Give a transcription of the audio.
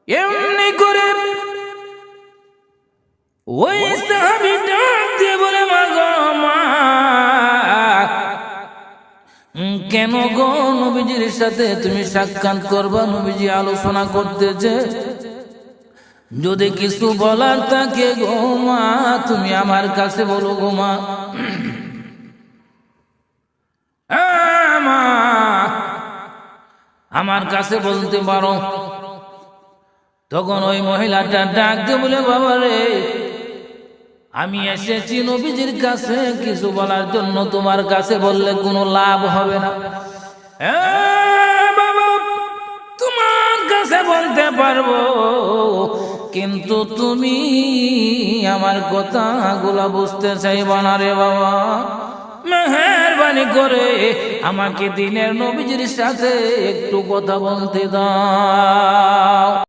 এমনি করে ওই সাহাবী ডাক দিয়ে বলে, মা গো মা, কেন গো নবীজির সাথে তুমি সাক্ষাৎ করবা? নবীজি আলোচনা করতেছে, যদি কিছু বলার থাকে গো মা তুমি আমার কাছে বলো গো মা। মা আমার কাছে বলতে পারো। তখন ওই মহিলাটা ডাক দিয়ে বলে, বাবা রে, আমি এসেছি নবীজির কাছে কিছু বলার জন্য, তোমার কাছে বললে কোনো লাভ হবে না। বাবা, তোমার কাছে বলতে পারবো, কিন্তু তুমি আমার কথাগুলা বুঝতে চাইবা না রে বাবা। মেহেরবানি করে আমাকে দিনের নবীজির সাথে একটু কথা বলতে দাও।